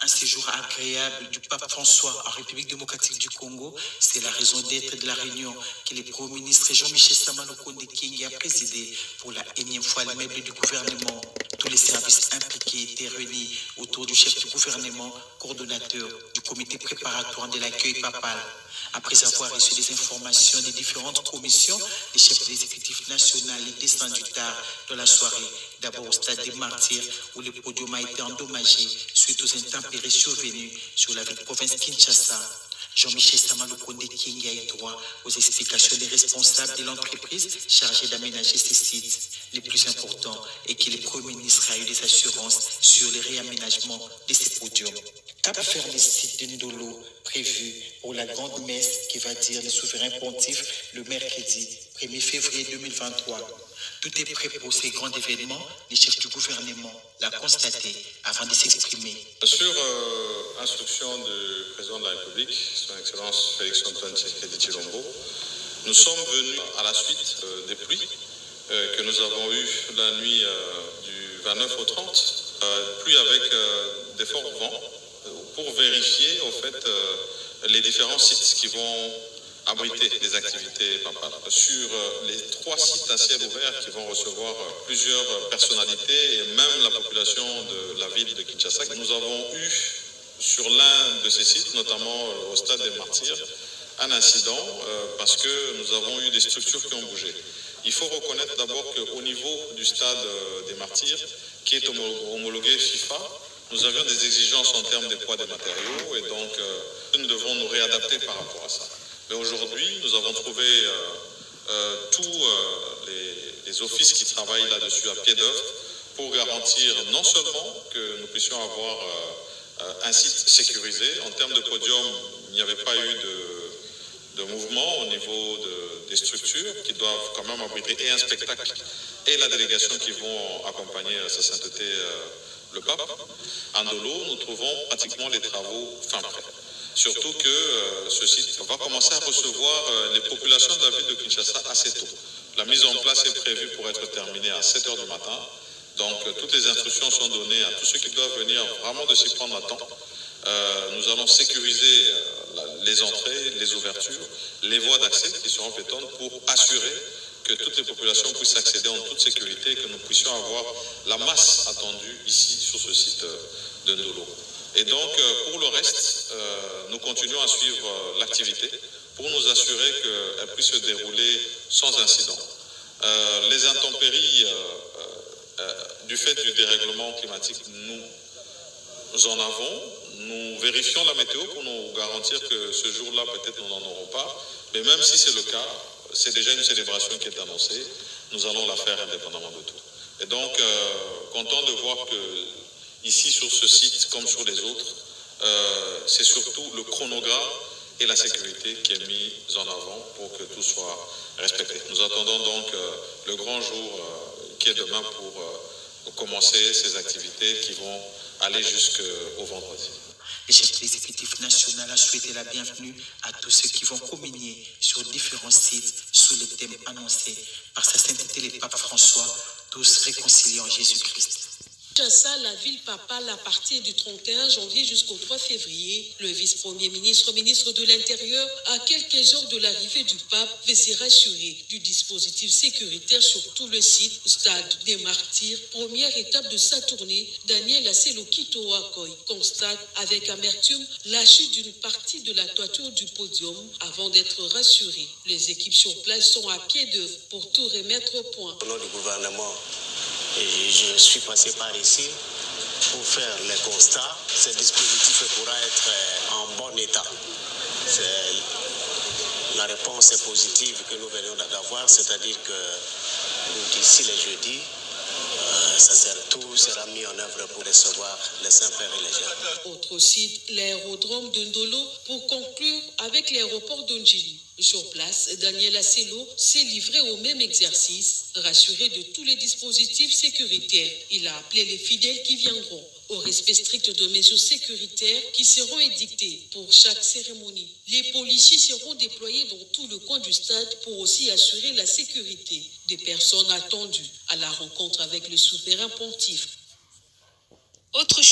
Un séjour agréable du pape François en République démocratique du Congo, c'est la raison d'être de la réunion que le Premier ministre Jean-Michel Sama Lukonde Kyenge a présidé pour la énième fois le meuble du gouvernement. Tous les services impliqués étaient réunis autour du chef du gouvernement, coordonnateur du comité préparatoire de l'accueil papal. Après avoir reçu des informations des différentes commissions, les chefs de l'exécutif national est descendu tard dans la soirée, d'abord au stade des Martyrs, où le podium a été endommagé suite aux intempéries survenues sur la ville de province Kinshasa. Jean-Michel Sama Lukonde Kyenge a eu droit aux explications des responsables de l'entreprise chargée d'aménager ces sites. Le plus important est que le Premier ministre a eu des assurances sur le réaménagement de ces podiums. Cap faire le site de Ndolo prévu pour la grande messe qui va dire le souverain pontife le mercredi 1er février 2023. Tout est prêt pour ces grands événements. Le chef du gouvernement l'a constaté avant de s'exprimer. Sur instruction du président de la République, son Excellence Félix-Antoine Tshisekedi Tshilombo, nous sommes venus à la suite des pluies que nous avons eues la nuit du 29 au 30, pluie avec des forts vents, pour vérifier en fait les différents sites qui vont abriter des activités papales. Sur les 3 sites à ciel ouvert qui vont recevoir plusieurs personnalités et même la population de la ville de Kinshasa, nous avons eu sur l'un de ces sites, notamment au stade des Martyrs, un incident parce que nous avons eu des structures qui ont bougé. Il faut reconnaître d'abord qu'au niveau du stade des Martyrs, qui est homologué FIFA, nous avions des exigences en termes des poids des matériaux et donc nous devons nous réadapter par rapport à ça. Mais aujourd'hui, nous avons trouvé tous les offices qui travaillent là-dessus à pied d'œuvre pour garantir non seulement que nous puissions avoir un site sécurisé. En termes de podium, il n'y avait pas eu de mouvement au niveau des structures qui doivent quand même abriter et un spectacle et la délégation qui vont accompagner sa sainteté le pape. À Ndolo, nous trouvons pratiquement les travaux fin prêts. Surtout que ce site va commencer à recevoir les populations de la ville de Kinshasa assez tôt. La mise en place est prévue pour être terminée à 7 h du matin. Donc toutes les instructions sont données à tous ceux qui doivent venir vraiment de s'y prendre à temps. Nous allons sécuriser les entrées, les ouvertures, les voies d'accès qui seront piétonnes pour assurer que toutes les populations puissent accéder en toute sécurité et que nous puissions avoir la masse attendue ici sur ce site de Ndolo. Et donc, pour le reste, nous continuons à suivre l'activité pour nous assurer qu'elle puisse se dérouler sans incident. Les intempéries, du fait du dérèglement climatique, nous en avons. Nous vérifions la météo pour nous garantir que ce jour-là, peut-être, nous n'en aurons pas. Mais même si c'est le cas, c'est déjà une célébration qui est annoncée. Nous allons la faire indépendamment de tout. Et donc, content de voir que ici, sur ce site, comme sur les autres, c'est surtout le chronogramme et la sécurité qui est mis en avant pour que tout soit respecté. Nous attendons donc le grand jour qui est demain pour commencer ces activités qui vont aller jusqu'au vendredi. Le chef de l'exécutif national a souhaité la bienvenue à tous ceux qui vont communier sur différents sites sous les thèmes annoncés par sa sainteté le pape François, tous réconciliés en Jésus-Christ. Kinshasa, la ville papale, à partir du 31 janvier jusqu'au 3 février, le vice-premier ministre, ministre de l'Intérieur, à quelques heures de l'arrivée du pape, veut se rassurer du dispositif sécuritaire sur tout le site, stade des Martyrs. Première étape de sa tournée, Daniel Asselokito Akoy constate avec amertume la chute d'une partie de la toiture du podium avant d'être rassuré. Les équipes sur place sont à pied d'œuvre pour tout remettre au point. Au nom du gouvernement, et je suis passé par ici pour faire les constats. Ce dispositif pourra être en bon état. La réponse est positive que nous venons d'avoir, c'est-à-dire que d'ici le jeudi, tout sera mis en œuvre pour recevoir les Saints-Pères et les jeunes. Autre site, l'aérodrome de Ndolo, pour conclure avec l'aéroport d'Ondjili. Sur place, Daniel Asselo s'est livré au même exercice, rassuré de tous les dispositifs sécuritaires. Il a appelé les fidèles qui viendront au respect strict de mesures sécuritaires qui seront édictées pour chaque cérémonie. Les policiers seront déployés dans tout le coin du stade pour aussi assurer la sécurité des personnes attendues à la rencontre avec le souverain pontife. Autre